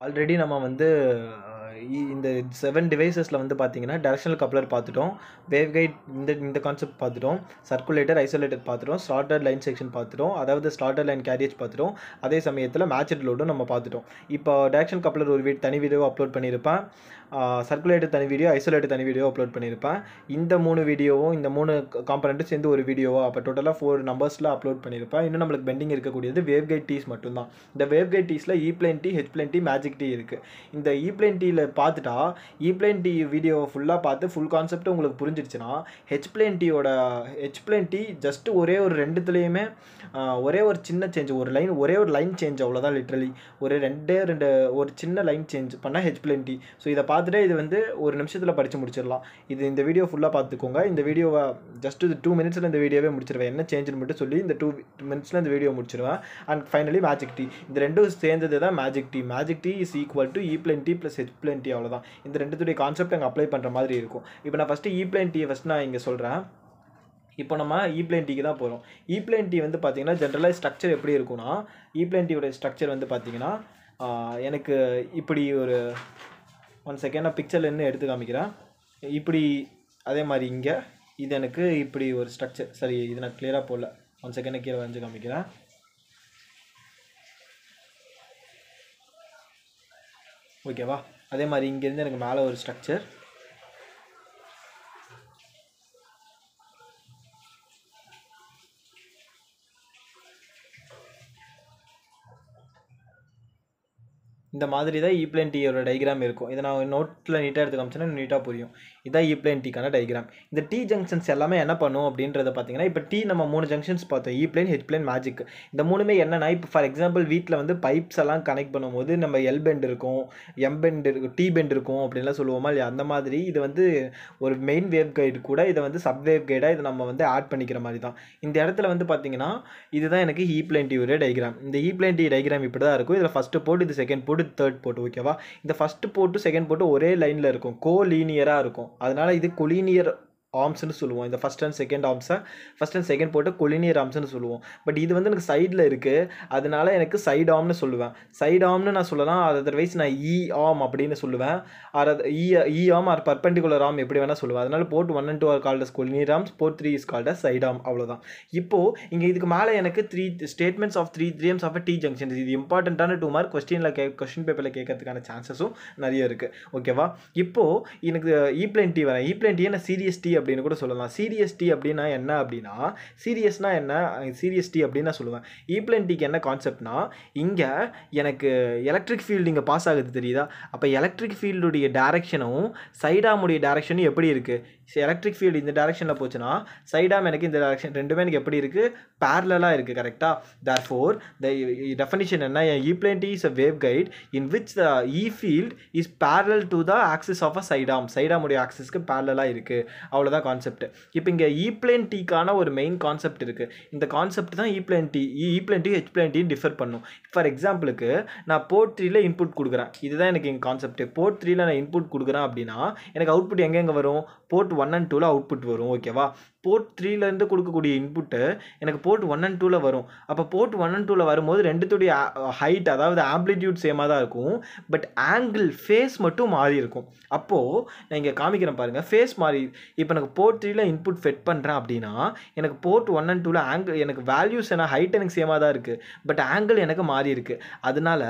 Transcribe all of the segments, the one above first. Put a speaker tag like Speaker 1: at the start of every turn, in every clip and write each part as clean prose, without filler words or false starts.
Speaker 1: Already நம்ம வந்து இந்த 7 டிவைசஸில் வந்து பார்த்தீங்கன்னா டைரக்ஷனல் கப்ளர் பார்த்துட்டோம், வேவ் கைட் இந்த கான்செப்ட் பார்த்துட்டோம், சர்க்குலேட்டர் ஐசோலேட்டர் பார்த்துட்டோம், ஸ்லாட்டட் லைன் செக்ஷன் பார்த்துட்டோம், அதாவது ஸ்லாட்டட் லைன் கேரியேஜ் பார்த்துட்டோம். அதே சமயத்தில் மேட்ச்டு லோடும் நம்ம பார்த்துட்டோம். இப்போ டைரக்ஷனல் கப்ளர் ஒரு தனி வீடியோ அப்லோட் பண்ணியிருப்பேன், சர்க்குலேட்டர் தனி வீடியோ, ஐசோலேட்டர் தனி வீடியோ அப்லோட் பண்ணியிருப்பேன். இந்த 3 வீடியோவும் இந்த 3 காம்பனண்ட்டும் சேர்ந்து ஒரு வீடியோவோ அப்போ டோட்டலாக 4 நம்பர்ஸில் அப்லோட் பண்ணியிருப்பேன். இன்னும் நம்மளுக்கு பெண்டிங் இருக்கக்கூடியது வேவ் கைட் டீஸ் மட்டும்தான். இந்த வேவ் கைட் டீஸில் E plane tee, H plane tee, magic tee இருக்குது. இந்த இ பிளேன் டியில் பார்த்துட்டா இ பிளேன் டி வீடியோவை ஃபுல்லாக பார்த்து ஃபுல் கான்செப்ட் உங்களுக்கு புரிஞ்சிடுச்சுன்னா ஹெச் பிளேன் டி ஜஸ்ட் ஒரே ஒரு ரெண்டுத்துலேயுமே ஒரே ஒரு சின்ன சேஞ்ச், ஒரே ஒரு லைன் சேஞ்ச், அவ்வளோதான். லிட்ரலி ஒரு சின்ன லைன் சேஞ்ச் பண்ணால் ஹெச் பிளேன் டி. ஸோ இதை பார்த்துட்டு இது வந்து ஒரு நிமிஷத்தில் படித்து முடிச்சிடலாம். இந்த வீடியோ ஃபுல்லாக பார்த்துக்கோங்க. இந்த வீடியோவை ஜஸ்ட் 2 மினிட்ஸில் இந்த வீடியோவே முடிச்சிருவேன். என்ன சேஞ்சுன்னு மட்டும் சொல்லி இந்த 2 மினிட்ஸில் இந்த வீடியோ முடிச்சிருவேன். And finally magic T. இந்த ரெண்டும் சேர்ந்தது தான் magic T. Magic T is equal to E plane T plus H plane T, அவ்வளோதான். இந்த ரெண்டுத்துடைய கான்செப்ட் அங்கே அப்ளை பண்ணுற மாதிரி இருக்கும். இப்போ நான் ஃபஸ்ட்டு இ பிளேன் டியை நான் இங்கே சொல்கிறேன். இப்போ நம்ம இ பிளேன் டிக்கு தான் போகிறோம். இ பிளேன் டி வந்து பார்த்தீங்கன்னா ஜென்ரலாக ஸ்ட்ரக்சர் எப்படி இருக்குன்னா, இ பிளேன் டியோட ஸ்ட்ரக்சர் வந்து பார்த்தீங்கன்னா எனக்கு இப்படி ஒரு 1 செகண்ட் நான் பிக்சரில் இருந்து எடுத்து காமிக்கிறேன். இப்படி அதே மாதிரி இங்கே இது எனக்கு இப்படி ஒரு ஸ்ட்ரக்சர். சரி, இது நான் கிளியராக போடல. 1 செகண்ட் கீழே வந்து காமிக்கிறேன். ஓகேவா? அதே மாதிரி இங்கேருந்து எனக்கு மேலே ஒரு ஸ்ட்ரக்சர், இந்த மாதிரி தான் இ பிளேன் டியோட டைகிராம் இருக்கும். இதை நான் நோட்டில் நீட்டாக எடுத்து காமிச்சேன்னா நீட்டாக புரியும். இதான் இ பிளேன் டிக்கான டைகிராம். இந்த டி ஜங்ஷன்ஸ் எல்லாமே என்ன பண்ணும் அப்படின்றத பார்த்தீங்கன்னா, இப்போ டி நம்ம 3 ஜங்ஷன்ஸ் பார்த்தோம், இ பிளேன், ஹெச் பிளேன், மேஜிக். இந்த 3மே என்னன்னா, இப்போ ஃபார் எக்ஸாம்பிள் வீட்டில் வந்து பைப்ஸ் எல்லாம் கனெக்ட் பண்ணும்போது நம்ம எல் பெண்ட் இருக்கும், எம் பெண்ட் இருக்கும், டி பெண்ட் இருக்கும் அப்படின்லாம் சொல்லுவோமா இல்லையா? அந்த மாதிரி இது வந்து ஒரு மெயின் வேவ் கைடு கூட இதை வந்து சப் வேவ் கைடாக இதை நம்ம வந்து ஆட் பண்ணிக்கிற மாதிரி தான். இந்த இடத்துல வந்து பார்த்தீங்கன்னா இதுதான் எனக்கு இ பிளேன் டியோட டைகிராம். இந்த இ பிளேன் டி டைகிராம் இப்படி தான் இருக்கும். இதில் ஃபஸ்ட்டு போட்டு, இது செகண்ட் போட்டு, தேர்ட் போட்டு. ஓகேவா? இந்த ஃபஸ்ட்டு போட்டு செகண்ட் போட்டு ஒரே லைனில் இருக்கும், கோலீனியராக இருக்கும். அதனால இது கொலீனியர் ஆர்ம்ஸ்னு சொல்லுவோம். இந்த ஃபஸ்ட் அண்ட் செகண்ட் ஆர்ம்ஸை ஃபஸ்ட் அண்ட் செகண்ட் போட்டு கொலினியர் ஆர்ம்ஸ்னு சொல்லுவோம். பட் இது வந்து எனக்கு சைடில் இருக்குது, அதனால எனக்கு சைட் ஆர்ம்னு சொல்லுவேன். சைட் ஆர்ம்னு நான் சொல்லலாம், அதர்வைஸ் நான் இ ஆர்ம் அப்படின்னு சொல்லுவேன். E arm or perpendicular arm எப்படி வேணால் சொல்லுவேன். அதனால port 1 and 2 are called as collinear arms, port 3 is called as side arm. அவ்வளோதான். இப்போது இங்கே இதுக்கு மேலே எனக்கு 3 statements of 3 theorems of T junction. இது இம்பார்ட்டண்ட்டான 2 மார்க் கொஸ்டின் பேப்பரில் கேட்கறதுக்கான சான்சஸும் நிறைய இருக்குது. ஓகேவா? இப்போது எனக்கு இ பிளேன் டி வரேன். இ பிளேன் டியை நான் சீரியஸ் டி அப்படின்னு கூட சொல்லலாம். சீரியஸ் டி அப்படின்னா என்ன அப்படின்னா, சீரியஸ்னா என்ன, சீரியஸ் டி அப்படின்னு நான் சொல்லுவேன். இ பிளேன் டிக்கு என்ன கான்செப்ட்னா, இங்கே எனக்கு எலக்ட்ரிக் ஃபீல்டு இங்கே பாஸ் ஆகுது தெரியுதா? அப்போ எலக்ட்ரிக் ஃபீல்டுடைய டைரக்ஷனும் சைடாமுடைய டைரக்ஷனும் எப்படி இருக்குது? எலக்ட்ரிக் ஃபீல்டு இந்த டைரக்ஷனில் போச்சுன்னா சைடாம் எனக்கு இந்த டைரக்ஷன், ரெண்டுமே எனக்கு எப்படி இருக்குது? பேரலாக இருக்குது. கரெக்டாக? therefore the definition என்ன, E plane tee is a wave guide in which the E field is parallel to the axis of a side arm. சைடாமுடைய ஆக்சிஸ்க்கு பேரலாக இருக்குது. அவ்வளோதான் கான்செப்ட். இப்போ இங்கே இ பிளேன் டிக்கான ஒரு மெயின் கான்செப்ட் இருக்குது. இந்த கான்செப்ட் தான் E plane tee, H plane tee differ பண்ணும். ஃபார் எக்ஸாம்பிளுக்கு நான் போர்ட் 3ல இன்புட் கொடுக்குறேன். இதுதான் எனக்கு எங்கள் கான்செப்ட். போர்ட் 3ல நான் இன்புட் கொடுக்குறேன் அப்படின்னா எனக்கு அவுட்புட் எங்கெங்கே வரும்? போர்ட் 1 and 2ல அவுட்புட் வரும். ஓகேவா? போர்ட் 3லேருந்து கொடுக்கக்கூடிய இன்புட்டு எனக்கு போர்ட் 1 and 2ல வரும். அப்போ போர்ட் 1 and 2ல வரும்போது ரெண்டுத்துடைய ஹைட், அதாவது ஆம்ப்ளிடியூட் சேமாக தான் இருக்கும். பட் ஆங்கிள், ஃபேஸ் மட்டும் மாறி இருக்கும். அப்போது நான் இங்கே காமிக்கிறேன் பாருங்கள், ஃபேஸ் மாறி. இப்போ எனக்கு போர்ட் 3ல இன்புட் ஃபெட் பண்ணுறேன் அப்படின்னா எனக்கு போர்ட் 1 and 2ல ஆங்கிள், எனக்கு வேல்யூஸ் என்ன, ஹைட் எனக்கு சேமாக தான் இருக்குது, பட் ஆங்கிள் எனக்கு மாறி இருக்குது. அதனால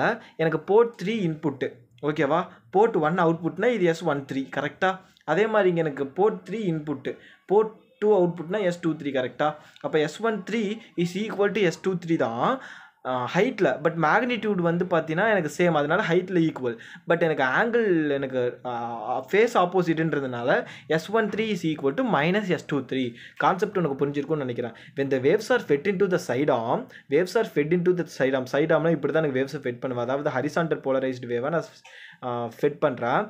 Speaker 1: எனக்கு போர்ட் 3 இன்புட்டு. ஓகேவா? போர்ட் 1 அவுட்புட்னா இது S13. கரெக்டாக? அதே மாதிரி இங்கே எனக்கு போர்ட் 3 இன்புட்டு, போர்ட் 2 அவுட்புட்னா S23. கரெக்டாக? அப்போ S13 is equal to S23 தான் ஹைட்டில். பட் மேக்னிடியூட் வந்து பார்த்தீங்கன்னா எனக்கு சேம், அதனால ஹைட்டில் ஈக்குவல். பட் எனக்கு ஆங்கிள், எனக்கு ஃபேஸ் ஆப்போசிட்ன்றதுனால S13 is equal to minus S23. Concept உனக்கு புரிஞ்சிருக்கும்னு நினைக்கிறேன். when the waves are fed into the side arm, side armனா இப்படி தான் எனக்கு வேவ்ஸை ஃபெட் பண்ணுவேன். அதாவது ஹரிசாண்டல் போலரைஸ்டு வேவை நான் ஃபெட் பண்ணுறேன்.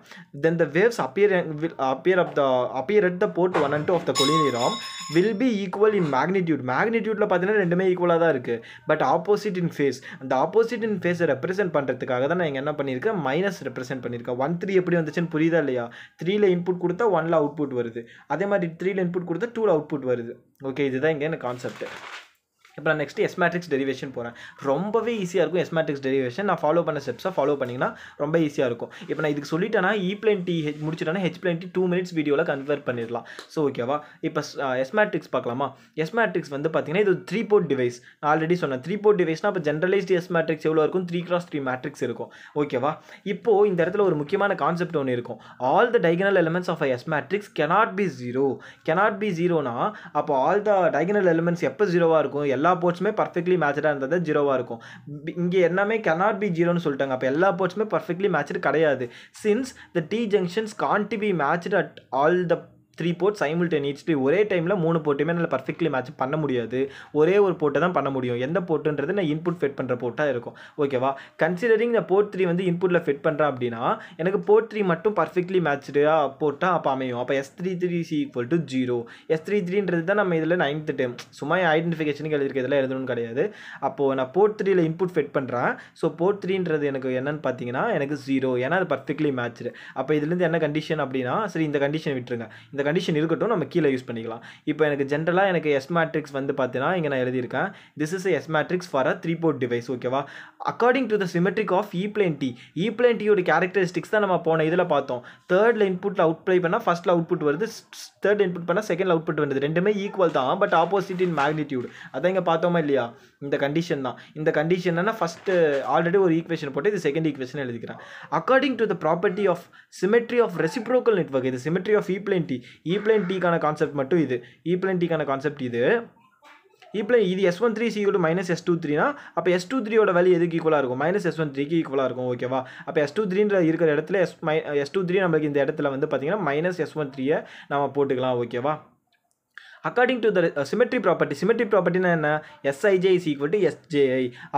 Speaker 1: then the waves appear at the port 1 and 2 of the collinear arm will be equal in magnitude. மேக்னிடியூட்டில் பார்த்தீங்கன்னா ரெண்டுமே ஈக்குவலாக தான் இருக்குது. பட் ஆப்போசிட் இன் ஃபேஸ், அந்த ஆப்போசிட் இன் ஃபேஸை ரெப்ரசென்ட் பண்ணுறதுக்காக தான் நான் இங்கே என்ன பண்ணியிருக்கேன், மைனஸ் ரெப்ரசென்ட் பண்ணியிருக்கேன். 1-3 எப்படி வந்துச்சுன்னு புரியுதா இல்லையா? 3ல இன்புட் கொடுத்தா 1ல அவுட்புட் வருது. அதே மாதிரி 3ல இன்புட் கொடுத்தா 2ல அவுட்புட் வருது. ஓகே, இதுதான் இங்கே எனக்கு கான்செப்ட். இப்போ நான் நெக்ஸ்ட் எஸ் மேட்ரிக்ஸ் டெரிவேஷன் போகிறேன். ரொம்பவே ஈஸியாக இருக்கும் எஸ் மேட்ரிக்ஸ் டெரிவேஷன். நான் ஃபாலோ பண்ண ஸ்டெப்ஸை ஃபாலோ பண்ணிங்கன்னா ரொம்ப ஈஸியாக இருக்கும். இப்போ நான் இதுக்கு சொல்லிட்டேன்னா இ பிளேன் டி முடிச்சிட்டேன்னா ஹெச் பிளேன் டி 2 minutes வீடியோவில் கன்வெர்ட் பண்ணிடலாம். ஸோ ஓகேவா, இப்போ எஸ் மேட்ரிக்ஸ் பார்க்கலாமா. எஸ் மேட்ரிக்ஸ் வந்து பார்த்தீங்கன்னா இது 3 port டிவைஸ். நான் ஆல்ரெடி சொன்னேன் 3 port டிவைஸ்னால் இப்போ ஜென்ரலைஸ்டு எஸ் மேட்ரிக்ஸ் எவ்வளோ இருக்கும், 3x3 மேட்ரிக்ஸ் இருக்கும். ஓகேவா, இப்போது இந்த இடத்துல ஒரு முக்கியமான கான்செப்ட் ஒன்று இருக்கும். All the diagonal elements of S matrix cannot be 0. cannot be 0னா அப்போ ஆல் த டைகனல் எலிமெண்ட்ஸ் எப்போ 0வாக இருக்கும், எல்லா போர்ட்ஸுமே பர்ஃபெக்ட்லி மேட்சாக இருந்தது 0வாக இருக்கும். இங்கே எல்லாமே cannot be 0ன்னு சொல்லிட்டாங்க. அப்போ எல்லா போர்ட்ஸுமே பர்ஃபெக்ட்லி மேட்ச்டு கிடையாது. Since the T junctions can't be matched at all the 3 ports simultaneously. ஒரே டைமில் 3 போர்ட்டுமே என்னால் பர்ஃபெக்ட்லி மேட்ச் பண்ண முடியாது. ஒரே ஒரு போர்ட்டை தான் பண்ண முடியும். எந்த போர்ட்டுன்றது நான் இன்புட் ஃபிட் பண்ணுற போர்ட்டாக இருக்கும். ஓகேவா, கன்சிடரிங் இந்த போர்ட் 3 வந்து இன்புட்டில் ஃபிட் பண்ணுறேன் அப்படின்னா எனக்கு போர்ட் 3 மட்டும் பர்ஃபெக்ட்லி மேட்ச்டாக போர்ட்டாக அப்போ அமையும். அப்போ S33 is equal to 0. S33ன்றது தான் நம்ம இதில் 9th டைம் சும்மா ஐடென்டிஃபிகேஷனுக்கு எழுதிருக்க, இதெல்லாம் எழுதணும்னு கிடையாது. அப்போது நான் போர்ட் 3ல் இன்புட் ஃபிட் பண்ணுறேன். ஸோ போர்ட் 3ன்றது எனக்கு என்னன்னு பார்த்தீங்கன்னா எனக்கு 0, ஏன்னா அது பர்ஃபெக்ட்லி மேட்ச்டு. அப்போ இதுலேருந்து என்ன கண்டிஷன் அப்படின்னா, சரி இந்த கண்டிஷன் விட்டுருங்க, இந்த கண்டிஷன் இருக்கட்டும், நம்ம கீழே யூஸ் பண்ணிக்கலாம். இப்போ எனக்கு ஜென்ரலாக எனக்கு எஸ் மேட்ரிக்ஸ் வந்து பார்த்தீங்கன்னா இங்கே நான் எழுதியிருக்கேன், this is S matrix for a 3 port device. ஓகேவா, according to the symmetric of E plane tee. E plane டியோட கேரக்டரிஸ்டிக்ஸ் தான் நம்ம போன இதில் பார்த்தோம். தேர்டில் இன்புட்டில் அவுட்ப்ளை பண்ணால் ஃபஸ்ட்டில் அவுட்புட் வருது, தேர்ட் இன்புட் பண்ணால் செகண்டில் அவுட்புட் வருது. ரெண்டுமே ஈக்குவல் தான், பட் ஆப்போசிட் இன் மேக்னிடியூட். அதான் இங்கே பார்த்தோமா இல்லையா, இந்த கண்டிஷன் தான். இந்த கண்டிஷன் ஃபஸ்ட்டு ஆல்ரெடி ஒரு ஈக்குவேஷன் போட்டு இது செகண்ட் ஈக்குவேஷன் எழுதிக்கிறேன். According to the property of symmetry of reciprocal network. இது symmetry of E plane tee. E plane டிக்கான கான்செப்ட் மட்டும் இது. இ பிளேன் டிக்கான கான்செப்ட் இது. இது S13 is equal to minus S23னா அப்போ S23யோட வேல்யூ எதுக்கு ஈக்குவலாக இருக்கும், மைனஸ் S13க்கு ஈக்குவலாக இருக்கும். ஓகேவா, அப்போ S23ன்ற இருக்கிற இடத்துல S23 நம்மளுக்கு இந்த இடத்துல வந்து பார்த்தீங்கன்னா மைனஸ் S13 நம்ம போட்டுக்கலாம். ஓகேவா, according to the symmetry property. Symmetry ப்ராப்பர்ட்டினா என்ன, Sij is equal to Sji.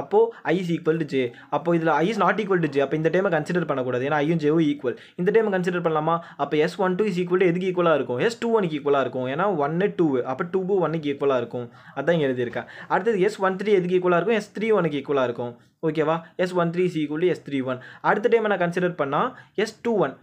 Speaker 1: அப்போது I is equal to J. அப்போ இதில் I is not equal to J. அப்போ இந்த டைமை கன்சிடர் பண்ணக்கூடாது, ஏன்னா ஐயும் ஜேவும் ஈக்குவல். இந்த டைமை கன்சிடர் பண்ணலாமா. அப்போ S12 இஸ் ஈக்குவல் டு எதுக்கு ஈக்குவலாக இருக்கும், S21க்கு ஈக்குவலாக இருக்கும். ஏன்னா 1 2, அப்போ 2 1க்கு ஈக்குவலாக இருக்கும். அதான் இங்கே எழுதியிருக்கேன். அடுத்தது S13 எதுக்கு ஈக்குவலாக இருக்கும், S31க்கு ஈக்குவலாக இருக்கும். ஓகேவா, S13 is equal to S31. அடுத்த டைமை நான் கன்சிடர் பண்ணால் S21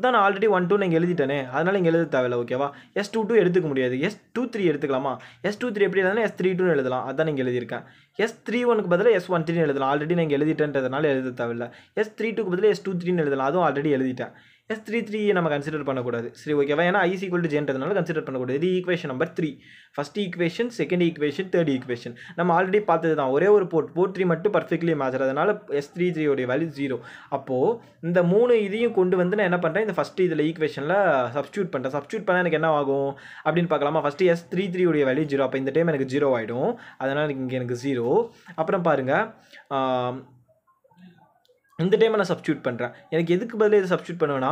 Speaker 1: தான் நான் ஆல்ரெடி 1 2 நான் எழுதிட்டேனே, அதனால் இங்கே எழுத தேவையில்லை. ஓகேவா, S22 எடுத்துக்க முடியாது, S23 எடுத்துக்கலாமா. S23 எப்படி எழுதலாம், S32 எழுதலாம். அதான் நீங்கள் எழுதியிருக்கேன். S31க்கு பதிலாக S13 எழுதலாம், ஆல்ரெடி நான் எழுதிட்டேன்றதுனால எழுத தேவையில்லை. S32க்கு பதிலாக S23 எழுதலாம், அதுவும் ஆல்ரெடி எழுதிட்டேன். S33 நம்ம கன்சிடர் பண்ணக்கூடாது. சரி ஓகேவா, ஏன்னா I ஈக்குவல் டு ஜேன்றதுனால கன்சிடர் பண்ணக்கூடாது. இது equation number 3. First equation, second equation, third equation நம்ம ஆல்ரெடி பார்த்தது தான். ஒரே ஒரு போர்ட் 3 மட்டும் பர்ஃபெக்ட்லி மேட்ச், அதனால S33 உடைய வேல்யூ 0. அப்போது இந்த 3 இதையும் கொண்டு வந்து நான் என்ன பண்ணுறேன், இந்த ஃபஸ்ட்டு இதில் ஈக்குவேஷனில் சப்ஸ்டியூட் பண்ணுறேன். சப்ஸ்டியூட் பண்ணால் எனக்கு என்ன ஆகும் அப்படின்னு பார்க்கலாமா. ஃபஸ்ட்டு S33 உடைய வேல்யூ 0. அப்போ இந்த டைம் எனக்கு 0 ஆகிடும், அதனால் இங்கே எனக்கு 0. அப்புறம் பாருங்கள், இந்த டைமை நான் சப்ஸ்டியூட் பண்ணுறேன். எனக்கு எதுக்கு பதிலாக இதை சப்ஸ்டியூட் பண்ணுவேன்னா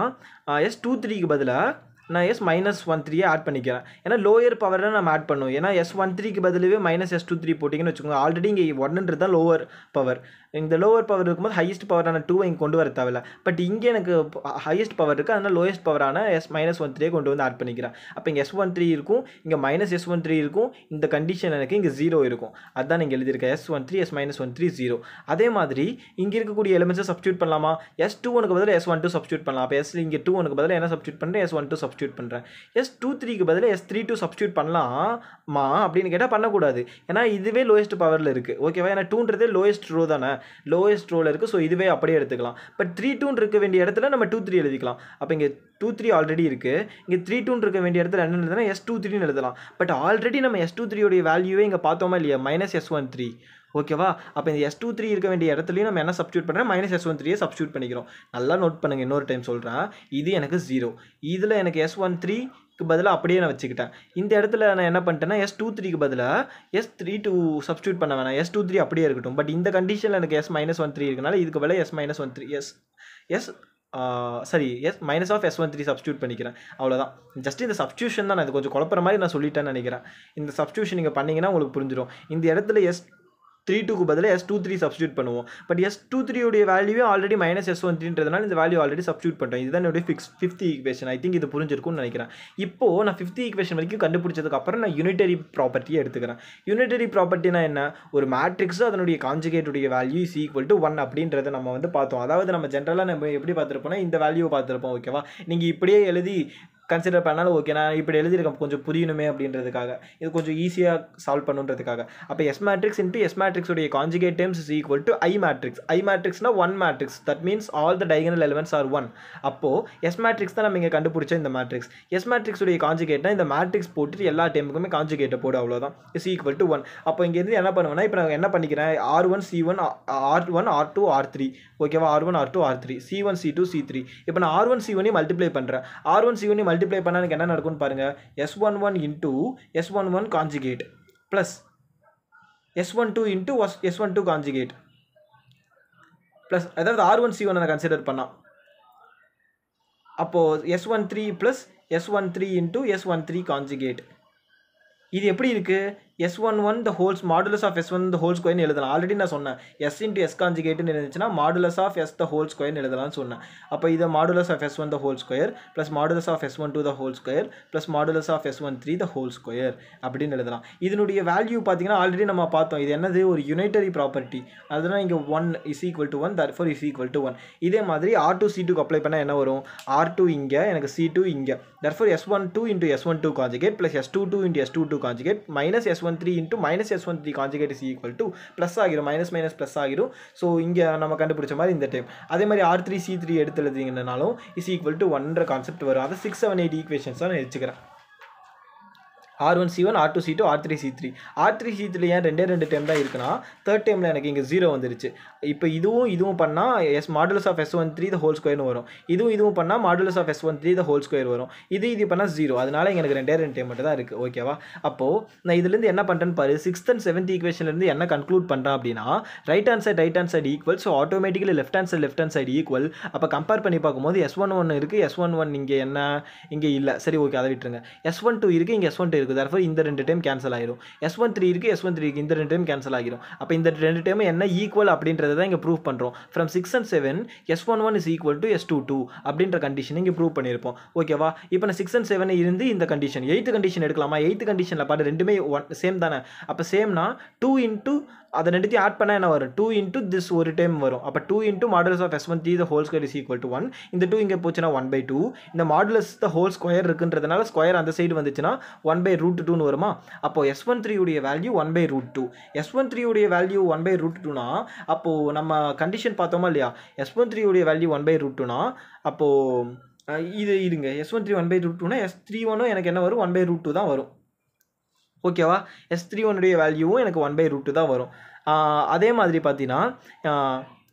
Speaker 1: S23க்கு பதிலாக நான் -13 ஆட் பண்ணிக்கிறேன். ஏன்னா லோயர் பவரை நம்ம ஆட் பண்ணுவோம். ஏன்னா S13க்கு பதிலாகவே -S23 போட்டிங்கன்னு வச்சுக்கோங்க. ஆல்ரெடி இங்கே 1ன்றது தான் லோவர் பவர். இந்த லோவர் பவர் இருக்கும்போது ஹையஸ்ட் பவரான 2 இங்கே கொண்டு வர தேவையில்ல. பட் இங்கே எனக்கு ஹையஸ்ட் பவர் இருக்குது, அதனால் லோயஸ்ட் பவரான -13 கொண்டு வந்து ஆட் பண்ணிக்கிறேன். அப்போ இங்கே S13 இருக்கும், இங்கே -S13 இருக்கும். இந்த கண்டிஷன் எனக்கு இங்கே 0 இருக்கும். அதுதான் நீங்கள் எழுதியிருக்கேன், S13 -13 0. அதே மாதிரி இங்கே இருக்கக்கூடிய எலிமெண்ட்ஸை சப்ஸ்டியூட் பண்ணலாமா. S21க்கு பதிலாக S12 சப்ஸ்டியூட் பண்ணலாம். அப்போ இங்கே 2 பதிலாக என்ன சப்ஸ்டியூட் பண்ணுறேன், S12 சப்ஸ்டியூட் பண்ணுறேன். S23க்கு பதிலாக S32 சப்ஸ்டியூட் பண்ணலாமா அப்படின்னு கேட்டால் பண்ணக்கூடாது, ஏன்னா இதுவே லோயஸ்ட் பவரில் இருக்குது. ஓகேவா, ஏன்னா 2ன்றதே லோயஸ்ட் ரோ தானே, லோயஸ்ட் ரோவில் இருக்குது. ஸோ இதுவே அப்படியே எடுத்துக்கலாம். பட் 3 இருக்க வேண்டிய இடத்துல நம்ம 23 எழுதிக்கலாம். அப்போ இங்கே 23 ஆல்ரெடி இருக்குது, இங்கே 32 இருக்க வேண்டிய இடத்துல என்ன எழுதுனா S23 எழுதலாம். பட் ஆல்ரெடி நம்ம S23 உடைய வேல்யூவே இங்கே பார்த்தோமா இல்லையா, -S13. ஓகேவா, அப்போ இந்த S23 இருக்க வேண்டிய இடத்துலையும் நம்ம என்ன சப்ஸ்டியூட் பண்ணுறோம், -S13 சப்ஸ்டியூட் பண்ணிக்கிறோம். நல்லா நோட் பண்ணுங்கள், இன்னொரு டைம் சொல்கிறேன். இது எனக்கு 0, இதில் எனக்கு S13 பதிலாக அப்படியே நான் வச்சுக்கிட்டேன். இந்த இடத்துல நான் என்ன பண்ணிட்டேன்னா S23க்கு பதிலாக S32 சப்ஸ்டியூட் பண்ண வேணாம், S23 அப்படியே இருக்கட்டும். பட் இந்த கண்டிஷனில் எனக்கு S-13 இருக்கனால இதுக்கு பதிலாக S-13 -S13 சப்ஸ்டியூட் பண்ணிக்கிறேன். அவ்வளோதான், ஜஸ்ட் இந்த சப்ஸ்டியூஷன் தான். நான் இது கொஞ்சம் குழப்பற மாதிரி நான் சொல்லிட்டேன்னு நினைக்கிறேன். இந்த சப்ஸ்டியூஷன் நீங்கள் பண்ணிங்கன்னா உங்களுக்கு புரிஞ்சிடும். இந்த இடத்துல S32க்கு பதிலாக S23 சப்ஸ்டியூட் பண்ணுவோம். பட் S23 உடைய வேல்யூவே ஆல்ரெடி -S13ன்றதுனால இந்த வேல்யூ ஆல்ரெடி சப்ஸ்டியூட் பண்ணிட்டோம். இதுதான் என்னுடைய ஃபிஃப்த் ஈக்குவேஷன். ஐ திங்க் இது புரிஞ்சிருக்கும்னு நினைக்கிறேன். இப்போது நான் 5th ஈக்குவேஷன் வரைக்கும் கண்டுபிடிச்சதுக்கப்புறம் நான் யூனிட்டரி ப்ராப்பர்ட்டியை எடுத்துக்கிறேன். யூனிட்டரி ப்ராப்பர்ட்டினா என்ன, ஒரு மேட்ரிக்ஸ் அதனுடைய கான்ஜுகேட்டுடைய வேல்யூ இஸ் ஈக்குவல் டு 1 அப்படின்றத நம்ம வந்து பார்த்தோம். அதாவது நம்ம ஜென்ரலாக நம்ம எப்படி பார்த்துருப்போம்னா இந்த வேல்யூவை பார்த்துருப்போம். ஓகேவா, நீங்கள் இப்படியே எழுதி கன்சிடர் பண்ணாலும் ஓகே. நான் இப்படி எழுதியிருக்கேன் கொஞ்சம் புரியணுமே அப்படின்றதுக்காக, இது கொஞ்சம் ஈஸியாக சால்வ் பண்ணுன்றதுக்காக. அப்போ எஸ் மேட்ரிக்ஸ் இன்ட்டு எஸ் மேட்ரிக்ஸுடைய conjugate terms is equal to I matrix. I மேட்ரிக்ஸ்னா one matrix, that means all the diagonal elements are one. அப்போது எஸ் மேட்ரிக்ஸ் தான் நம்ம இங்கே கண்டுபிடிச்ச இந்த மேட்ரிக்ஸ். எஸ் மேட்ரிக்ஸுடைய கான்ஜுகேட்னா இந்த மேட்ரிக்ஸ் போட்டு எல்லா டைமுக்குமே கான்ஜுகேட்டை போடு, அவ்வளோதான். Is equal to 1. அப்போ இங்கேருந்து என்ன பண்ணுவேன்னா, இப்போ நான் என்ன பண்ணிக்கிறேன், R1 C1 R1 R2 R3, ஓகேவா, R1 R2 R3 C1 C2 C3. இப்போ நான் R1 C1 மல்டிப்ளை பண்ணுறேன். R1 C1 மல்டிப்ளை பண்ணால் எனக்கு என்ன நடக்கும்னு பாருங்க, S11 into S11 conjugate plus S12 into S12 conjugate plus, அதாவது R1 C1 நான் கன்சிடர் பண்ணால் அப்போது S13 plus S13 into S13 conjugate. இது எப்படி இருக்குது, S11 the whole modulus of S1 the whole square எழுதலாம். ஆல்ரெடி நான் சொன்னேன் S into S கான்ஜுகேட்னு இருந்துச்சுன்னா modulus of S the whole square எழுதலாம்னு சொன்னேன். அப்போ இதை modulus of S1 the whole square plus modulus of S12 the whole square plus modulus of S13 the whole square அப்படின்னு எழுதலாம். இதனுடைய வேல்யூ பார்த்தீங்கன்னா ஆல்ரெடி நம்ம பார்த்தோம், இது என்னது, ஒரு யூனிட்டரி ப்ராப்பர்ட்டி. அதனால் இங்கே 1 is equal to 1, therefore is equal to 1. இதே மாதிரி R2 C2க்கு அப்ளை பண்ணால் என்ன வரும், R2 இங்கே, எனக்கு C2 இங்கே, therefore S12 into S12 conjugate plus S22 into S22 conjugate minus S13 into minus S13 conjugate is equal to plus ஆகிரும், minus minus plus ஆகிரும். ஸோ இங்கே நம்ம கண்டுபிடிச்ச மாதிரி இந்த டைம் அதே மாதிரி R3 C3 எடுத்து எழுதிங்கனாலும் is equal to 1ன்ற கான்செப்ட் வரும். அதை 6 7 8 ஈக்குவேஷன்ஸ் தான் நான் வச்சுக்கிறேன். R1 C1 R2 C2 R3 C3. R3 C3 ஏன் ரெண்டு டைம் தான் இருக்குன்னா, தேர்ட் டைமில் எனக்கு இங்கே 0 வந்துருச்சு. இப்போ இதுவும் பண்ணால் modulus of S13 the whole square வரும். இதுவும் பண்ணால் modulus of S13 the whole square வரும். இது பண்ணால் 0. அதனால எனக்கு ரெண்டு டைம் மட்டும் தான் இருக்குது, ஓகேவா. அப்போது நான் இதுலேருந்து என்ன பண்ணுறேன்னு பாரு, 6th and 7th ஈக்குவேஷன்லேருந்து என்ன கன்க்ளூட் பண்ணுறேன் அப்படின்னா, right hand side equal, so automatically left hand side equal. அப்போ கம்பேர் பண்ணி பார்க்கும்போது S11 இருக்குது, S11 இங்கே என்ன, இங்கே இல்லை, சரி ஓகே, அதை விட்டுருங்க. S12 இருக்குது, இங்கே S12 இருக்குது, therefore இந்த ரெண்டு டைம் கேன்சல் ஆகிரும். S13 இருக்குது, S13 இருக்குது, இந்த ரெண்டு டைம் கேன்சல் ஆகிரும். அப்போ இந்த ரெண்டு டைம் என்ன ஈக்குவல் அப்படின்றத தான் இங்கே ப்ரூவ் பண்ணுறோம். From 6 and 7 S11 is equal to S22 அப்படின்ற கண்டிஷன் இங்கே ப்ரூவ் பண்ணியிருப்போம், ஓகேவா. இப்போ நான் 6 and 7 இருந்து இந்த கண்டிஷன் 8th கண்டிஷன் எடுக்கலாமா, 8th கண்டிஷனில் பாட்டு ரெண்டுமே சேம் தானே. அப்போ சேம்னா 2 இன்ட்டு அதை ரெண்டுத்தையும் ஆட் பண்ணால் என்ன வரும், 2 இன்ட்டு திஸ் ஒரு டைம் வரும். அப்போ 2 into modulus of S13 the whole square is equal to 1. இந்த 2 இங்கே போச்சுன்னா 1/2. இந்த மாடுலஸ் the whole square இருக்குன்றதுனால ஸ்கொயர் அந்த சைடு வந்துச்சுன்னா 1/√2ன்னு வருமா. அப்போ S13 உடைய வேல்யூ 1/√2. S13 உடைய வேல்யூ 1/√2னா அப்போது நம்ம கண்டிஷன் பார்த்தோமா இல்லையா, S13 உடைய வேல்யூ 1/√2னா அப்போது இது இருங்க, S13 1/√2னா S31 எனக்கு என்ன வரும், 1/√2 தான் வரும், ஓகேவா. S31 வேல்யூவும் எனக்கு 1/√2 தான் வரும். அதே மாதிரி பார்த்தீங்கன்னா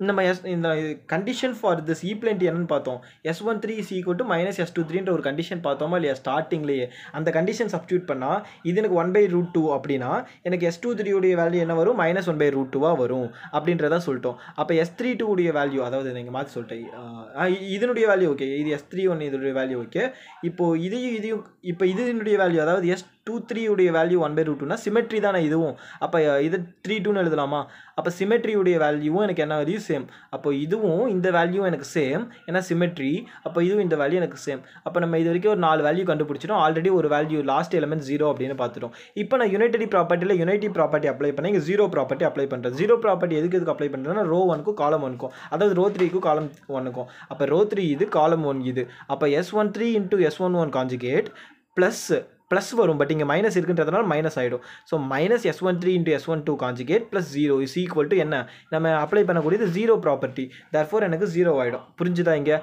Speaker 1: நம்ம இந்த கண்டிஷன் ஃபார் திஸ் ஈப்ளென்ட் என்னன்னு பார்த்தோம், S13 is equal to minus S23ன்ற ஒரு கண்டிஷன் பார்த்தோமா இல்லையா ஸ்டார்டிங்லேயே. அந்த கண்டிஷன் சப்ஸ்டியூட் பண்ணால் இது எனக்கு 1/√2 அப்படின்னா எனக்கு S23 உடைய வேல்யூ என்ன வரும், minus 1/√2 வரும் அப்படின்றத சொல்லிட்டோம். அப்போ S32 உடைய வேல்யூ, அதாவது நீங்கள் மாற்றி சொல்லிட்டேன், இதனுடைய வேல்யூ ஓகே, இது S31 இதனுடைய வேல்யூ ஓகே. இப்போது இப்போ இதனுடைய வேல்யூ, அதாவது S23 உடைய வேல்யூ 1/√2னா சிமெட்ரி தானே இதுவும். அப்போ இது 3/2ன்னு எழுதலாமா. அப்போ சிமெட்ரி உடைய வேல்யூவும் எனக்கு என்ன வேல்யூ சேம். அப்போ இதுவும் இந்த வேல்யூ எனக்கு சேம், ஏன்னா சிமெட்ரி. அப்போ இதுவும் இந்த வேல்யூ எனக்கு சேம். அப்போ நம்ம இது வரைக்கும் ஒரு 4 வேல்யூ கண்டுபிடிச்சிட்டோம். ஆல்ரெடி ஒரு வேல்யூ லாஸ்ட் எலிமெண்ட் 0 அப்படின்னு பார்த்துட்டோம். இப்போ நான் யூனிட்டரி ப்ராப்பர்ட்டி அப்ளை பண்ணேன், இங்கே 0 ப்ராப்பர்ட்டி அப்ளை பண்ணுறேன். 0 ப்ராப்பர்ட்டி எதுக்கு அப்ளை பண்ணுறேன்னா ரோ 1க்கும் காலம் 1க்கும், அதாவது ரோ 3க்கும் காலம் 1க்கும். அப்போ ரோ 3 இது, காலம் 1 இது. அப்போ S13 into S11 conjugate plus வரும், பட் இங்கே மைனஸ் இருக்குன்றதுனால மைனஸ் ஆகிடும். So minus S13 into S12 conjugate plus 0 is equal to என்ன, நம்ம அப்ளை பண்ணக்கூடியது 0 ப்ராப்பர்ட்டி, தேர்ஃபோர் எனக்கு 0 ஆகிடும். புரிஞ்சுதா. இங்கே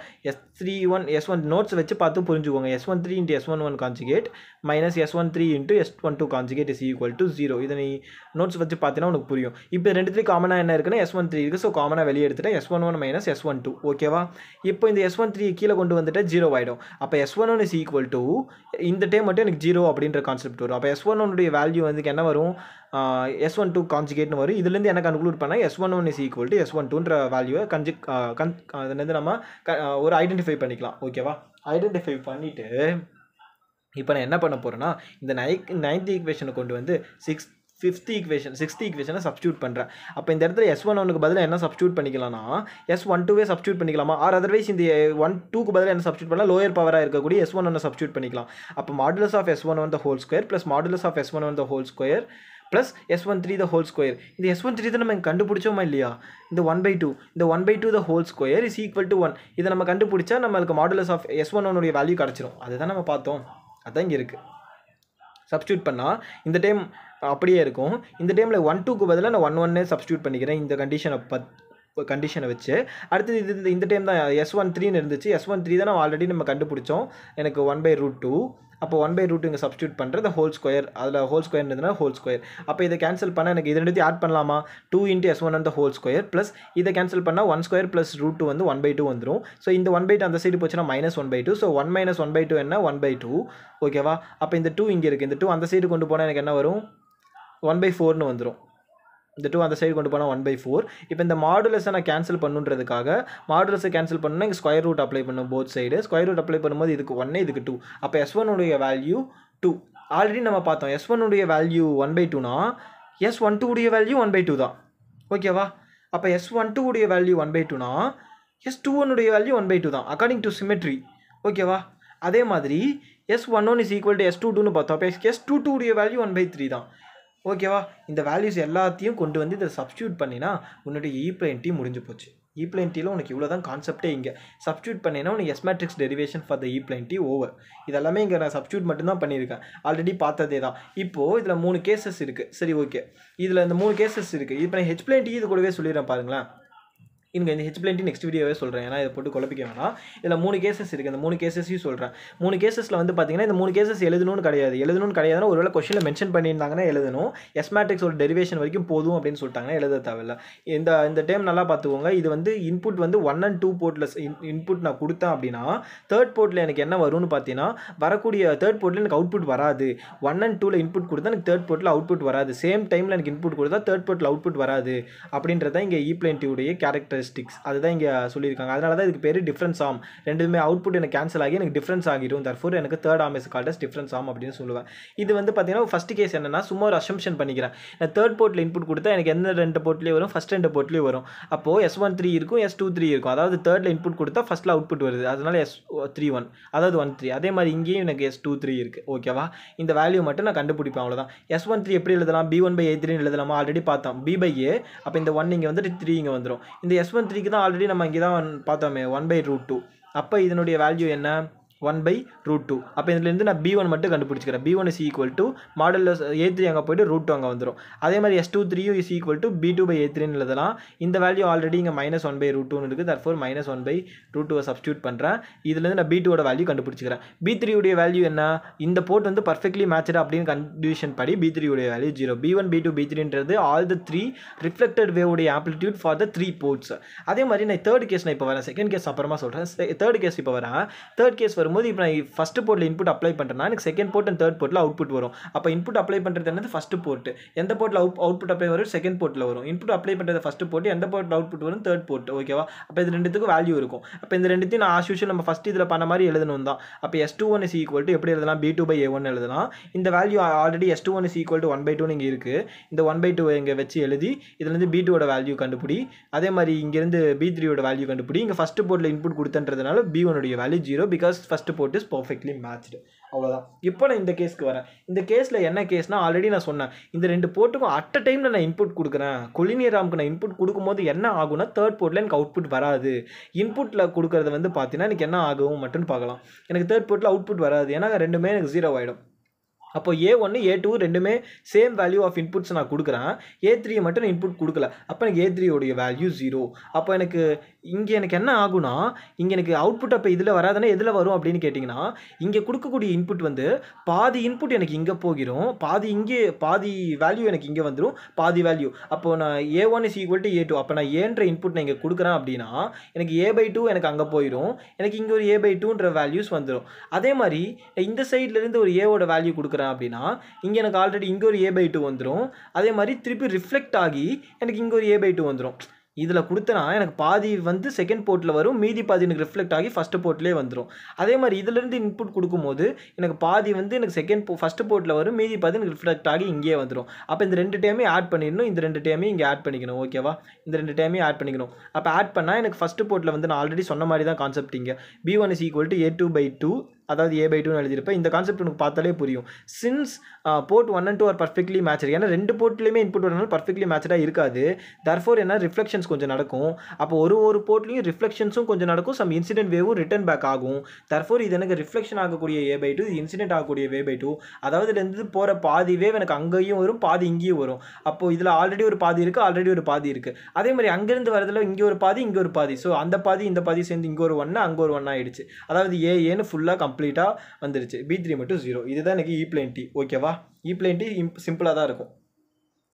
Speaker 1: S1 நோட்ஸ் வச்சு பார்த்து புரிஞ்சுக்கோங்க. S13 into S11 conjugate minus S13 into S12 conjugate is equal to 0. இதை நீ நோட்ஸ் வச்சு பார்த்தீங்கன்னா உனக்கு புரியும். இப்போ ரெண்டுத்துலேயும் காமனாக என்ன இருக்குன்னா S13 இருக்குது, ஸோ காமனாக வெளியே எடுத்துட்டேன் S11 மைனஸ் S12, ஓகேவா. இப்போ இந்த S13 கீழே கொண்டு வந்துட்டு 0 ஆகிடும். அப்போ S11 இஸ் ஈக்குவல் டு இந்த டைம் மட்டும் எனக்கு 0 அப்படின்ற கான்செப்ட் வரும். அப்போ S11 வேல்யூ வந்து என்ன வரும், S12 கான்ஜுகேட்னு வரும். இதுலேருந்து என்ன கன்க்ளூட் பண்ணால் S11 இஸ் ஈக்குவல் டு S12ன்ற வேல்யூவை அதுலேருந்து நம்ம ஒரு ஐடென்டிஃபை பண்ணிக்கலாம், ஓகேவா. ஐடென்டிஃபை பண்ணிவிட்டு இப்போ நான் என்ன பண்ண போகிறேன்னா, இந்த 9th ஈக்குவேஷனை கொண்டு வந்து 6th ஈக்குவேஷனை சப்ஸ்டியூட் பண்ணுறேன். அப்போ இந்த இடத்துல S11க்கு பதிலாக என்ன சப்ஸ்டியூட் பண்ணிக்கலாம்னா S12வே சப்ஸ்டியூட் பண்ணிக்கலாமா, ஆர் அதர்வைஸ் இந்த 1-2க்கு பதிலாக என்ன சப்ஸ்டியூட் பண்ணலாம், லோயர் பவராக இருக்கக்கூடிய S11 சப்ஸ்டியூட் பண்ணிக்கலாம். அப்போ modulus of S11 the whole square plus modulus of S11 the whole square plus S13 the whole square. இந்த S13 தான் நம்ம கண்டுபிடிச்சோமா இல்லையா? இந்த 1/2 இந்த 1/2 த whole square is equal to 1. இதை நம்ம கண்டுபிடிச்சா நம்மளுக்கு மாடுலஸ் ஆஃப் S11 உடைய வேல்யூ கிடச்சிரும். அதுதான் நம்ம பார்த்தோம். அதான் இங்கே இருக்குது. சப்ஸ்டியூட் பண்ணால் இந்த டைம் அப்படியே இருக்கும். இந்த டைமில் 1-2க்கு பதிலாக நான் 1-1 சப்ஸ்டியூட் பண்ணிக்கிறேன் இந்த கண்டிஷனை வச்சு. அடுத்தது இந்த டைம் தான் S13 இருந்துச்சு. S13 தான் நம்ம கண்டுபிடிச்சோம். எனக்கு 1/√2. அப்போ 1/√2 இங்கே சப்ஸ்டியூட் பண்ணுறது ஹோல் ஸ்கொயர். அதில் ஹோல் ஸ்கொயர் இருந்ததுனா ஹோல் ஸ்கொயர். அப்போ இதை கேன்சல் பண்ணால் எனக்கு இது ரெண்டுத்தையும் ஆட் பண்ணலாமா? 2 × S1 the whole square plus இதை கேன்சல் பண்ணால் 1 ஸ்கொயர் ப்ளஸ் √2 வந்து 1/2 வந்துடும். ஸோ இந்த 1/2 அந்த சைடு போச்சுன்னா -1/2. ஸோ 1 - 1/2 என்ன? 1/2. ஓகேவா? அப்போ இந்த 2 இங்கே இருக்குது. இந்த 2 அந்த சைடு கொண்டு போனால் எனக்கு என்ன வரும்? 1/4ன்னு வந்துடும். இந்த 2 அந்த சைடு கொண்டு போனால் 1/4. இப்போ இந்த மாடுலஸை நான் கேன்சல் பண்ணுன்றதுக்காக மாடுலஸை கேன்சல் பண்ணணும்னா இங்கே ஸ்கொயர் ரூட் அப்ளை பண்ணும் both side. Square root apply பண்ணும்போது இதுக்கு 1 இதுக்கு 2. அப்போ S1 உடைய வேல்யூ 2. ஆல்ரெடி நம்ம பார்த்தோம் S1 உடைய வேல்யூ 1/2னா S12 உடைய வேல்யூ 1/2 தான். ஓகேவா? அப்போ S12 உடைய வேல்யூ 1/2னா S21 உடைய வேல்யூ 1/2 தான் அக்கார்டிங் டு சிமெட்ரி. ஓகேவா? அதே மாதிரி S11 இஸ் ஈக்குவல் டு S22ன்னு பார்த்தோம். அப்போ S22 உடைய வேல்யூ 1/3 தான். ஓகேவா? இந்த வேல்யூஸ் எல்லாத்தையும் கொண்டு வந்து இதை சப்ஸ்டியூட் பண்ணினா உன்னுடைய E-plane T முடிஞ்சு போச்சு. E-plane Tல உனக்கு இவ்வளோ தான் கான்செப்டே. இங்கே சப்ஸ்டியூட் பண்ணினா உனக்கு S matrix derivation for the E-plane T over. இதெல்லாமே இங்கே நான் சப்ஸ்டியூட் மட்டும்தான் பண்ணியிருக்கேன். ஆல்ரெடி பார்த்ததே தான். இப்போது இதில் 3 கேசஸ் இருக்குது. சரி, ஓகே. இதில் இந்த 3 கேசஸ் இருக்குது. இப்போ நான் H-plane T இது கூடவே சொல்லிடுறேன் பாருங்களேன். இங்கே இந்த H-plane T நெக்ஸ்ட் வீடியோவே சொல்கிறேன். ஏன்னா இதை போட்டு குழப்பிக்க வேணாம். இதில் 3 கேசஸ் இருக்குது. இந்த 3 கேசஸையும் சொல்கிறேன். 3 கேசஸில் வந்து பார்த்தீங்கன்னா இந்த 3 கேசஸ் எழுதணும்னு கிடையாதுன்னா ஒருவேளை கொஸ்டினில் மென்ஷன் பண்ணியிருந்தாங்கன்னா எழுதணும். S மேட்ரிக்ஸோட டெரிவேஷன் வரைக்கும் போதும் அப்படின்னு சொல்லிட்டாங்கன்னா எழுத தேவையில்லை. இந்த டைம் நல்லா பார்த்துக்கோங்க. இது வந்து இன்புட் வந்து 1 and 2 போர்ட்டில் இன்புட் நான் கொடுத்தேன் அப்படின்னா தேர்ட் போர்ட்டில் எனக்கு என்ன வரும்னு பார்த்தீங்கன்னா வரக்கூடிய தேர்ட் போர்ட்டில் எனக்கு அவுட்புட் வராது. 1 and 2ல் இன்புட் கொடுத்தா எனக்கு தேர்ட் போர்ட்டில் அவுட்புட் வராது. சேம் டைமில் எனக்கு இன்புட் கொடுத்தா தேர்ட் போர்ட்டில் அவுட்புட் வராது. அப்படின்றத இங்கே E-plane T உடைய கேரக்டர் அதுதான் இங்கே சொல்லியிருக்காங்க. அதனால தான் இதுக்கு பேர் டிஃப்ரென்ஸ் ஆர்ம். ரெண்டுமே அவுட்புட் எனக்கு கேன்சல் ஆகி எனக்கு டிஃப்ரென்ஸ் ஆகிடும். தர்ஃபோர் எனக்கு third arm is called as difference arm அப்படின்னு சொல்லுவேன். இது வந்து பார்த்தீங்கன்னா ஃபர்ஸ்ட் கேஸ் என்னன்னா சும்மா ஒரு அசம்ஷன் பண்ணிக்கிறேன். நான் தேர்ட் போர்ட்டில் இன்புட் கொடுத்தா எனக்கு எந்த 2 போர்ட்லேயும் வரும்? ஃபர்ஸ்ட் 2 போர்ட்லேயும் வரும். அப்போது S13 இருக்கும், S23 இருக்கும். அதாவது தேர்டில் இன்புட் கொடுத்தா ஃபர்ஸ்ட்டில் அவுட்புட் வருது. அதனால S31 அதாவது 1-3. அதே மாதிரி இங்கேயும் எனக்கு S23 இருக்குது. ஓகேவா? இந்த வேல்யூ மட்டும் நான் கண்டுபிடிப்பேன். அவ்வளோதான். S13 எப்படி எழுதலாம்? B1/A3 எழுதலாமா? ஆல்ரெடி பார்த்தோம். B/A. அப்போ இந்த 1 இங்கே வந்துட்டு 3 இங்கே வந்துடும். இந்த S13க்கு தான் ஆல்ரெடி நம்ம இங்கே தான் பார்த்தோமே 1/√2. அப்போ இதனுடைய வேல்யூ என்ன? 1/√2. அப்போ இதுலேருந்து நான் B1 மட்டும் கண்டுபிடிச்சிக்கிறேன். B1 is equal to modulus A3 அங்கே போய்ட்டு √2 அங்கே வந்துடும். அதே மாதிரி S23 இஸ் ஈக்குவல் டு B2/A3ன்னு எழுதலாம். இந்த வேல்யூ ஆல்ரெடி இங்கே -1/√2ன்னு இருக்குது. தர்ஃபோர் -1/√2 சப்ஸ்டியூட் பண்ணுறேன். இதுலேருந்து நான் B2ஓட வேல்யூ கண்டுபிடிச்சிக்கிறேன். B3 உடைய வேல்யூ என்ன? இந்த போர்ட் வந்து பர்ஃபெக்ட்லி மேட்சட் அப்படின்னு கண்டிஷன் படி B3 உடைய வேல்யூ 0. B1, B2, B3ன்றது ஆல் த 3 ரிஃப்ளெக்டட் வேவ் உடைய ஆம்ப்ளிடியூட் ஃபார் த 3 போர்ட்ஸ். அதே மாதிரி நான் தேர்ட் கேஸ் நான் இப்போ வரேன். செகண்ட் கேஸ் அப்புறமா சொல்கிறேன். தேர்ட் கேஸ் இப்போ வரேன். தேர்ட் கேஸ் வரும்போது இப்போ நான் ஃபர்ஸ்ட் போர்ட்டில் இன்புட் அப்ளை பண்ணுறேன்னா எனக்கு செகண்ட் போர்ட் அண்ட் தேர்ட் போர்ட்டில் அவுட்புட் வரும். அப்போ இன்புட் அப்ளை பண்ணுறது என்னது? First port. எந்த போர்ட்டில் அவுட்புட் அப்ளை வரும்? செகண்ட் போர்ட்டில் வரும். இன்புட் அப்ளை பண்ணுறது ஃபர்ஸ்ட் போர்ட். எந்த போர்ட்டில் அவுட்புட் வரும்? Third port. ஓகேவா? அப்போ இது ரெண்டுத்துக்கும் வேல்யூ இருக்கும். அப்போ இந்த ரெண்டுத்தையும் நான் ஆஸ் யூஷுவல் நம்ம ஃபர்ஸ்ட் இதில் பண்ண மாதிரி எழுதணும் தான். அப்போ S21 இஸ் ஈக்குவல் டு எப்படி எழுதலாம்? B2/A1 எழுதலாம். இந்த value already S21 is equal to 1/2 இங்கே இருக்குது. இந்த 1/2 இங்கே வச்சு எழுதி இதுலேருந்து B2ஓட வேல்யூ கண்டுபிடி. அதே மாதிரி இங்கேருந்து B3ஓட வேல்யூ கண்டுபிடி. இங்கே ஃபர்ஸ்ட் போர்ட்டில் இன்புட் கொடுத்தன்றதுனால B1 உடைய value 0 because first port is perfectly matched. அவ்வளோதான். இப்போ நான் இந்த கேஸ்க்கு வரேன். இந்த கேஸில் என்ன கேஸ்னா ஆல்ரெடி நான் சொன்னேன். இந்த 2 போர்ட்டுக்கும் அட் அ டைமில் நான் இன்புட் கொடுக்குறேன். கொலினியர் ஆர்முக்கு நான் இன்புட் கொடுக்கும்போது என்ன ஆகும்னா தேர்ட் போர்ட்டில் எனக்கு அவுட்புட் வராது. இன்புட்டில் கொடுக்குறது வந்து பார்த்தீங்கன்னா எனக்கு என்ன ஆகும் மட்டும் பார்க்கலாம். எனக்கு தேர்ட் போர்ட்டில் அவுட்புட் வராது. ஏன்னா ரெண்டுமே எனக்கு 0 ஆகிடும். அப்போ A1 A2 ரெண்டுமே சேம் வேல்யூ ஆஃப் இன்புட்ஸ் நான் கொடுக்குறேன். A3 மட்டும் நான் இன்புட் கொடுக்கல. அப்போ எனக்கு A3 உடைய வேல்யூ 0. அப்போ எனக்கு இங்கே எனக்கு என்ன ஆகுனா இங்கே எனக்கு அவுட்புட் அப்போ இதில் வராதுன்னா எதில் வரும் அப்படின்னு கேட்டிங்கன்னா இங்கே கொடுக்கக்கூடிய இன்புட் வந்து பாதி இன்புட் எனக்கு இங்கே போகிறோம், பாதி வேல்யூ எனக்கு இங்கே வந்துடும், பாதி வேல்யூ. அப்போது நான் A1 is equal to A2. அப்போ நான் ஏன்ற இன்புட் நான் இங்கே கொடுக்குறேன் அப்படின்னா எனக்கு A/2 எனக்கு அங்கே போயிடும். எனக்கு இங்கே ஒரு A/2ன்ற வேல்யூஸ் வந்துடும். அதே மாதிரி இந்த சைட்லேருந்து ஒரு ஏவோட வேல்யூ கொடுக்குறேன் அப்படின்னா இங்கே எனக்கு ஆல்ரெடி இங்கே ஒரு A/2 வந்துடும். அதே மாதிரி திருப்பி ரிஃப்ளெக்ட் ஆகி எனக்கு இங்கே ஒரு A/2 வந்துடும். இதில் கொடுத்தனா எனக்கு பாதி வந்து செகண்ட் போர்ட்டில் வரும், மீதி பாதி எனக்கு ரிஃப்ளெக்ட் ஆகி ஃபஸ்ட்டு போர்ட்லேயே வந்துடும். அதே மாதிரி இதிலேருந்து இன்புட் கொடுக்கும்போது எனக்கு பாதி வந்து எனக்கு ஃபஸ்ட்டு போர்ட்டில் வரும், மீதி பாதி எனக்கு ரிஃப்ளெக்ட் ஆகி இங்கேயே வந்துடும். அப்போ இந்த 2 டைமே ஆட் பண்ணிடணும், இந்த 2 டைமே இங்கே ஆட் பண்ணிக்கணும். ஓகேவா? இந்த 2 டைமே ஆட் பண்ணிக்கணும். அப்போ ஆட் பண்ணால் எனக்கு ஃபஸ்ட்டு போர்ட்டில் வந்து நான் ஆல்ரெடி சொன்ன மாதிரி தான் கான்செப்ட். இங்கே B1 is equal to A2/2 அதாவது A/2 எழுதியிருப்பேன். இந்த கான்செப்ட் உனக்கு பார்த்தாலே புரியும். Since port 1 and 2 are perfectly matched, ஏன்னா 2 போர்ட்லையுமே இன்புட் வரனால பர்ஃபெக்ட்லி மேட்சாக இருக்காது. தர்ஃபோர் என்ன ரிஃப்ளெக்ஷன்ஸ் கொஞ்சம் நடக்கும். அப்போ ஒரு போர்ட்லையும் ரிஃப்ளெக்ஷன்ஸும் கொஞ்சம் நடக்கும், சம் இன்சிடென்ட் வேவும் ரிட்டர்ன் பேக் ஆகும். தர்ஃபோர் இது எனக்கு ரிஃப்ளெக்ஷன் ஆகக்கூடிய A/2, இது இன்சிடென்ட் ஆகக்கூடிய A/2. அதாவது இதுலேருந்து போகிற பாதி வேவ் எனக்கு அங்கேயும் வரும், பாதி இங்கேயும் வரும். அப்போது இதில் ஆல்ரெடி ஒரு பாதி இருக்குது, அதே மாதிரி அங்கேருந்து வரதுல இங்கே ஒரு பாதி, இங்கே ஒரு பாதி. ஸோ அந்த பாதி இந்த பாதி சேர்ந்து இங்கே ஒரு 1, அங்கே ஒரு 1 ஆகிடுச்சு. அதாவது ஏன்னு ஃபுல்லாக கம்ப்ளீட்டாக வந்துருச்சு. B3 மட்டும் 0. இதுதான் எனக்கு E plane T. ஓகேவா? E plane T சிம்பிளாக தான் இருக்கும்.